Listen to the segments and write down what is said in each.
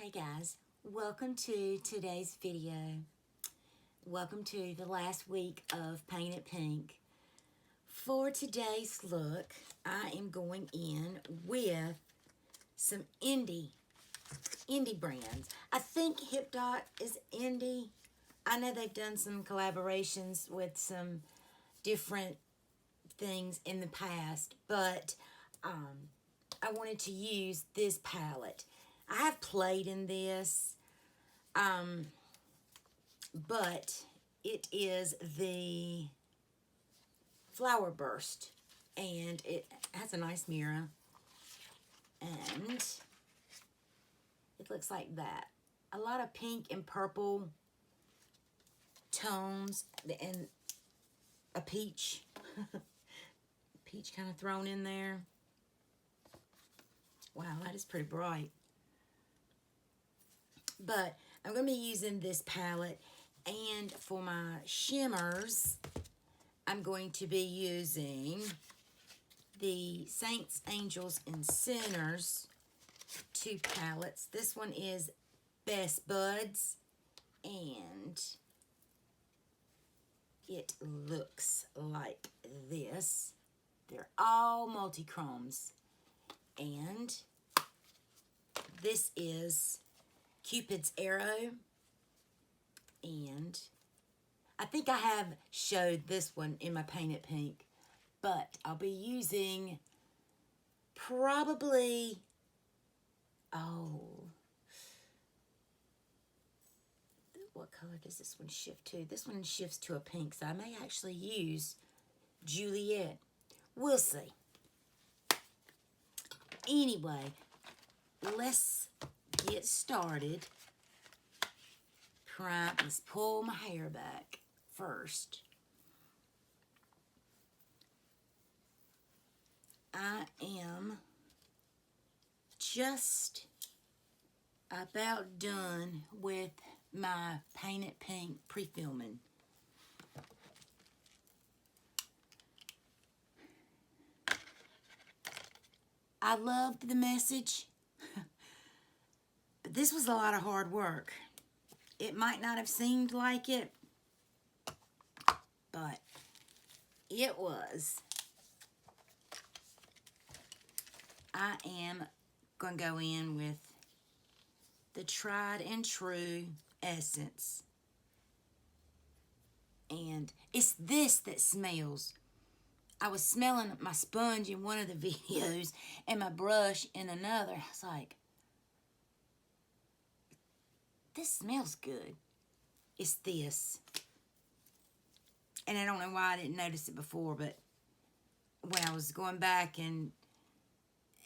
Hey guys, welcome to today's video. Welcome to the last week of Paint It Pink. For today's look, I am going in with some indie brands. I think Hipdot is indie. I know they've done some collaborations with some different things in the past, but I wanted to use this palette. I have played in this, but it is the Flower Burst, and it has a nice mirror, and it looks like that. A lot of pink and purple tones, and a peach, peach kind of thrown in there. Wow, that is pretty bright. But I'm going to be using this palette, and for my shimmers, I'm going to be using the Saints, Angels, and Sinners 2 palettes. This one is Best Buds, and it looks like this. They're all multi-chromes, and this is Cupid's Arrow, and I think I have showed this one in my Paint It Pink, but I'll be using probably, what color does this one shift to? This one shifts to a pink, so I may actually use Juliet. We'll see. Anyway, let's get started. Let's pull my hair back first. I am just about done with my Paint It Pink pre-filming. I loved the message, but this was a lot of hard work. It might not have seemed like it, but it was. I am going to go in with the tried and true essence. And it's this that smells. I was smelling my sponge in one of the videos and my brush in another. I was like, this smells good. It's this. And I don't know why I didn't notice it before, but when I was going back and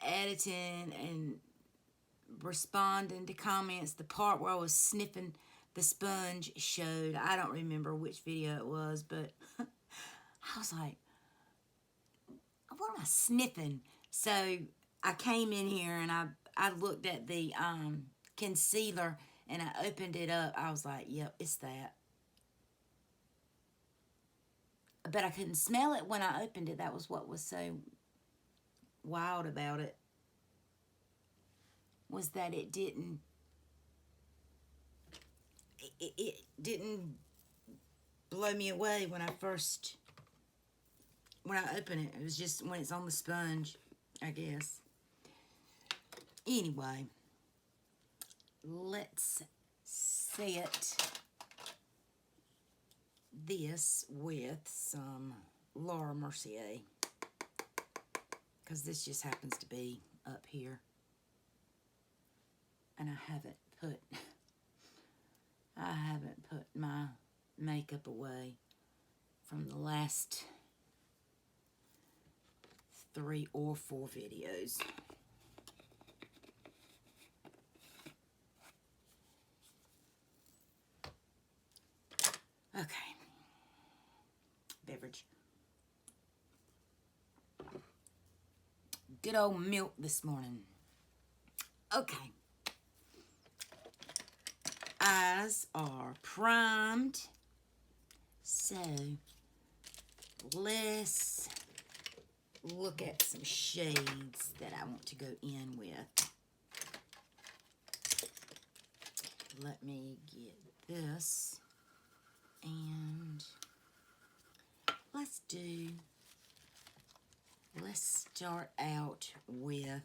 editing and responding to comments, the part where I was sniffing the sponge showed. I don't remember which video it was, but I was like, what am I sniffing? So I came in here and I looked at the concealer and I opened it up. I was like, yep, it's that. But I couldn't smell it when I opened it. That was what was so wild about it, was that it didn't blow me away when I open it. It was just when it's on the sponge, I guess. Anyway, let's set this with some Laura Mercier, because this just happens to be up here, and I haven't put my makeup away from the last 3 or 4 videos. Okay. Beverage. Good old milk this morning. Okay. Eyes are primed. So, let's look at some shades that I want to go in with. let me get this, and let's start out with,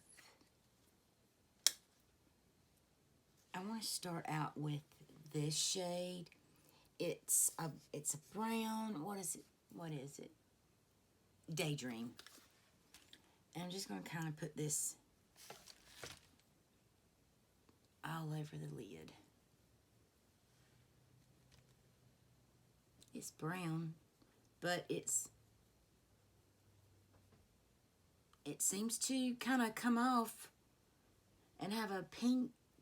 I want to start out with this shade. It's a brown, what is it? Daydream. And I'm just going to kind of put this all over the lid. It's brown, but it seems to kind of come off and have a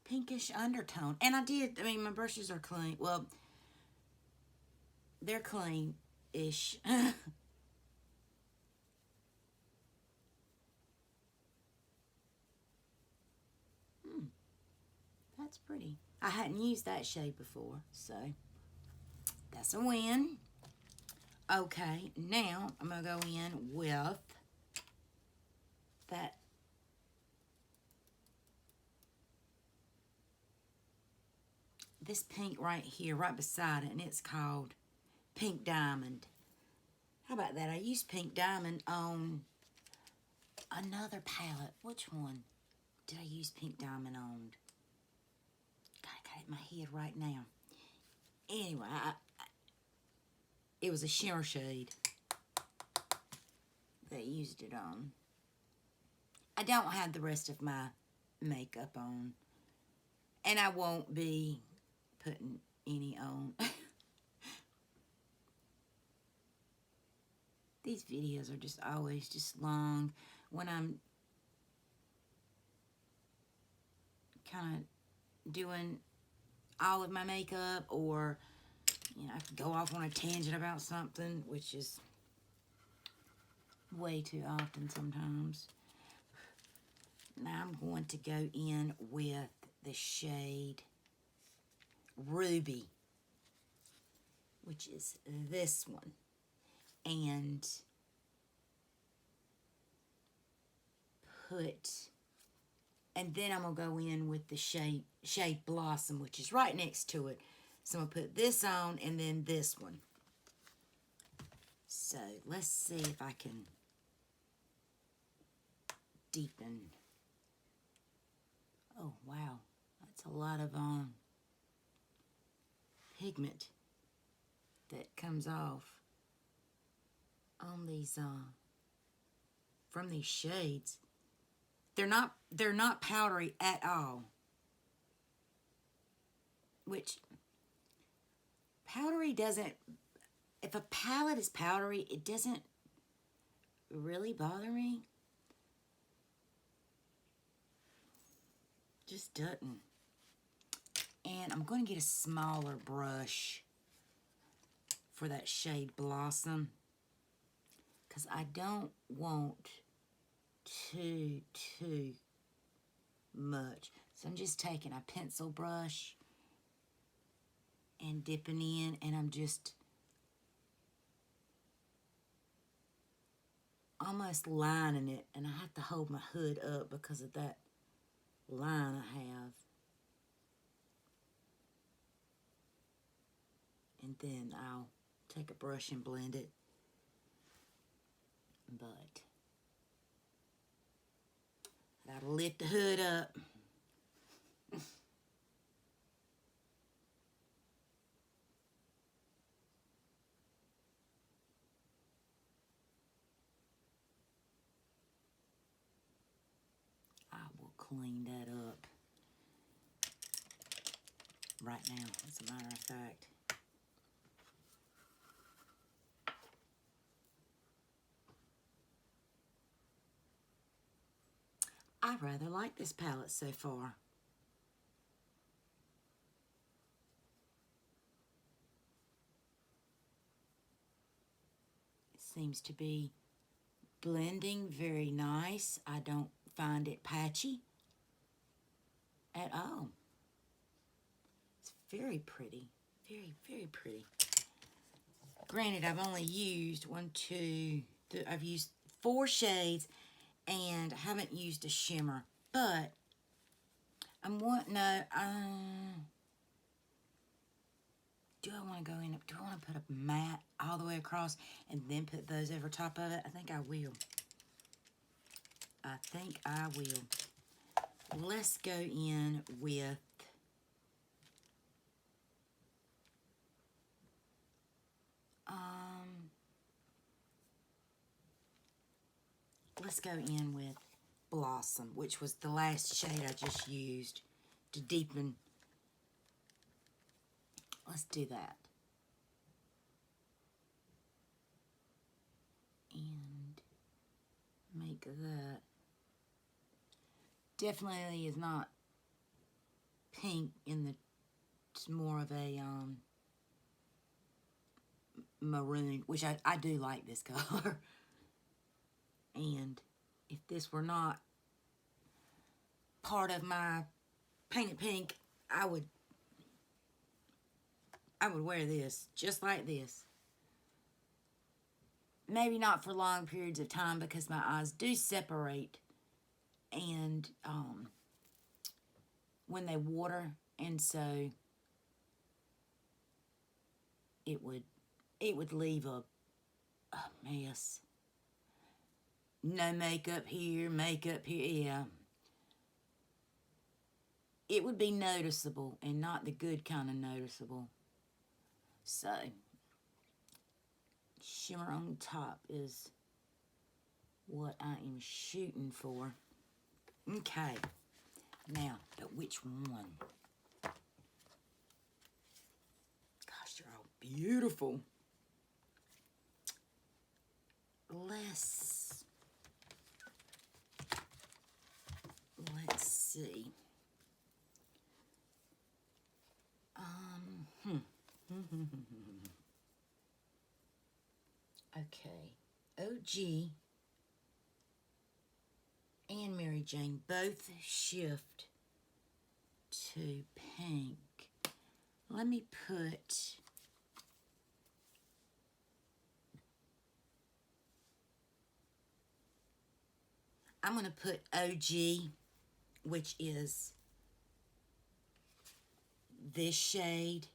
pinkish undertone. And I mean, my brushes are clean. Well, they're clean-ish. That's pretty. I hadn't used that shade before, so that's a win. Okay, now I'm going to go in with this pink right here, right beside it, and it's called Pink Diamond. How about that? I used Pink Diamond on another palette. Which one did I use Pink Diamond on? God, I got it in my head right now. Anyway, it was a shimmer shade that I used it on. I don't have the rest of my makeup on, and I won't be putting any on. These videos are just always just long when I'm kind of doing all of my makeup, or I could go off on a tangent about something, which is way too often sometimes. Now I'm going to go in with the shade Ruby, which is this one, and then I'm going to go in with the shade Blossom, which is right next to it. So I'm going to put this on and then this one. So let's see if I can deepen. Oh, wow. That's a lot of pigment that comes off on these from these shades. They're not powdery at all. Which powdery doesn't, if a palette is powdery, it doesn't really bother me. Just doesn't. And I'm going to get a smaller brush for that shade Blossom, because I don't want too much. So I'm just taking a pencil brush and dipping in, and I'm just almost lining it, and I have to hold my hood up because of that line I have. And then I'll take a brush and blend it. But I gotta lift the hood up. I will clean that up right now, as a matter of fact. I rather like this palette so far. It seems to be blending very nice. I don't find it patchy at all. It's very pretty. Very, very pretty. Granted, I've only used I've used 4 shades, and I haven't used a shimmer, but do I want to go in? Do I want to put a matte all the way across and then put those over top of it? I think I will. I think I will. Let's go in with let's go in with Blossom, which was the last shade I just used to deepen. Let's do that. And make that. Definitely is not pink in the, it's more of a maroon, which I do like this color. And if this were not part of my painted pink, I would wear this just like this. Maybe not for long periods of time because my eyes do separate and when they water, and so it would leave a mess. No makeup here, yeah. It would be noticeable and not the good kind of noticeable. So, shimmer on top is what I am shooting for. Okay, now, but which one? Gosh, you're all beautiful. Let's see. Okay, OG and Mary Jane both shift to pink. Let me put I'm going to put OG, which is this shade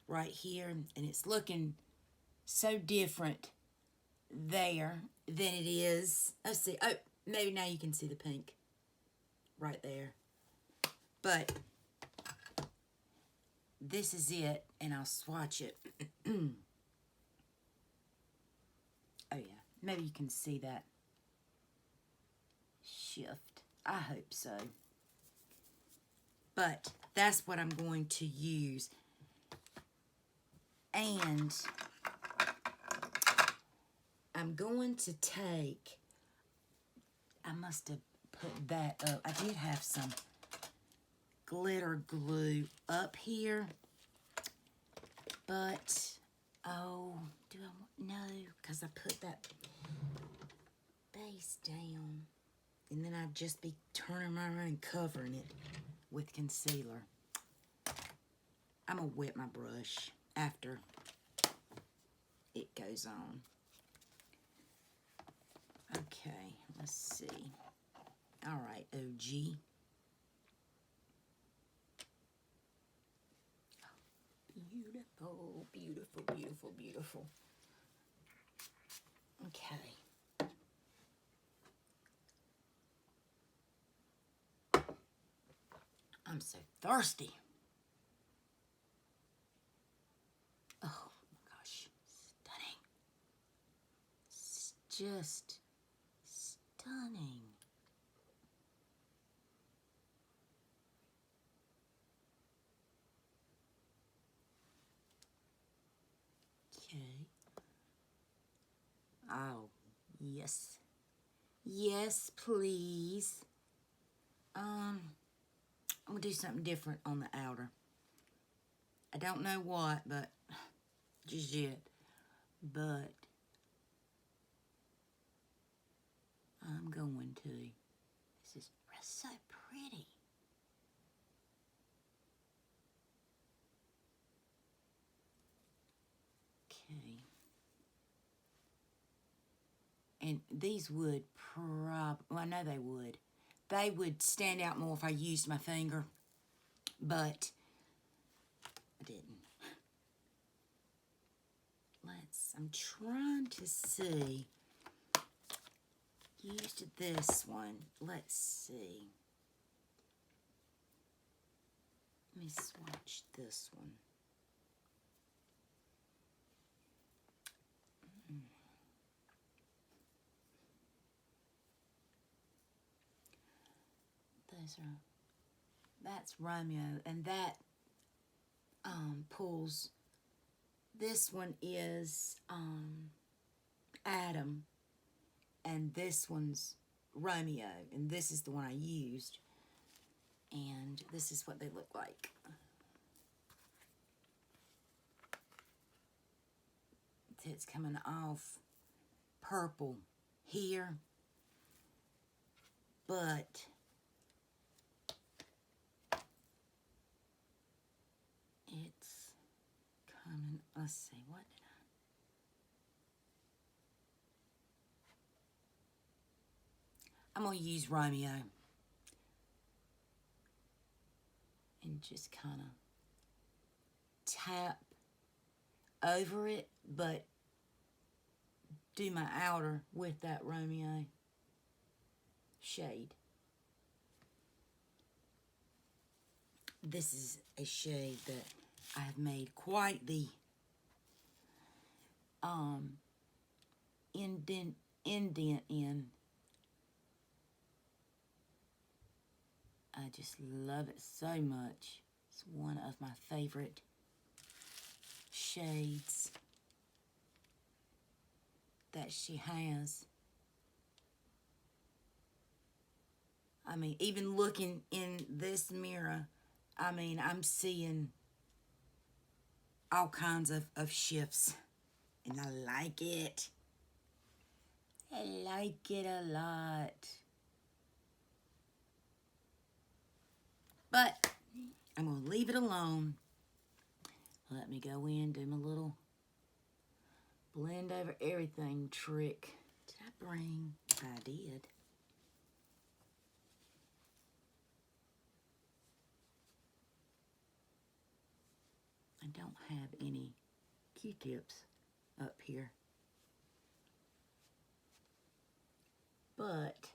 right here, and it's looking so different there than it is. Let's see. Oh, maybe now you can see the pink right there. But this is it, and I'll swatch it. Oh, yeah. Maybe you can see that shift. I hope so. But that's what I'm going to use. And I'm going to take, I must have put that up. I did have some glitter glue up here. But, oh, do I want, no, because I put that base down. And then I'd just be turning around and covering it with concealer. I'm going to wet my brush after it goes on. Okay, let's see. All right, OG. Beautiful, beautiful, beautiful, beautiful. Okay. I'm so thirsty. Oh my gosh, stunning. It's just stunning. Okay. Oh, yes. Yes, please. I'm gonna do something different on the outer. I don't know what, but just yet. But I'm going to. This is so pretty. Okay. And these would well, I know they would. They would stand out more if I used my finger, but I didn't. I'm trying to see. Used this one. Let's see. Let me swatch this one. That's Romeo, and that pulls. This one is Adam, and this one's Romeo, and this is the one I used, and this is what they look like. It's coming off purple here, but it's coming, let's see, what did I'm going to use Romeo and just kind of tap over it, but do my outer with that Romeo shade. This is a shade that I have made quite the indent in. I just love it so much. It's one of my favorite shades that she has. I mean, even looking in this mirror, I mean, I'm seeing all kinds of shifts, and I like it. I like it a lot. But I'm going to leave it alone. Let me go in, do my little blend over everything trick. Did I bring? I did. I don't have any Q-tips up here. But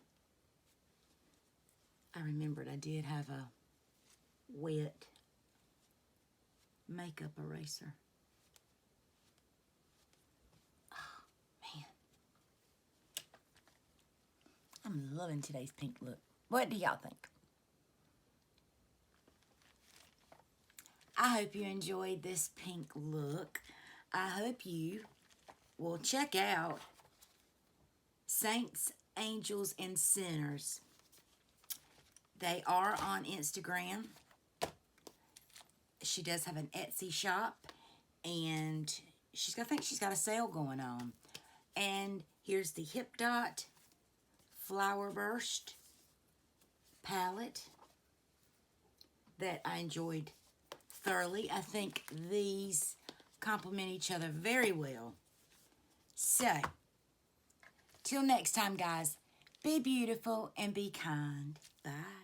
I remembered I did have a wet makeup eraser. Oh, man. I'm loving today's pink look. What do y'all think? I hope you enjoyed this pink look. I hope you will check out Saints, Angels, and Sinners. They are on Instagram. She does have an Etsy shop, and I think she's got a sale going on. And here's the Hipdot Flower Burst palette that I enjoyed thoroughly. I think these complement each other very well. So, till next time, guys, be beautiful and be kind. Bye.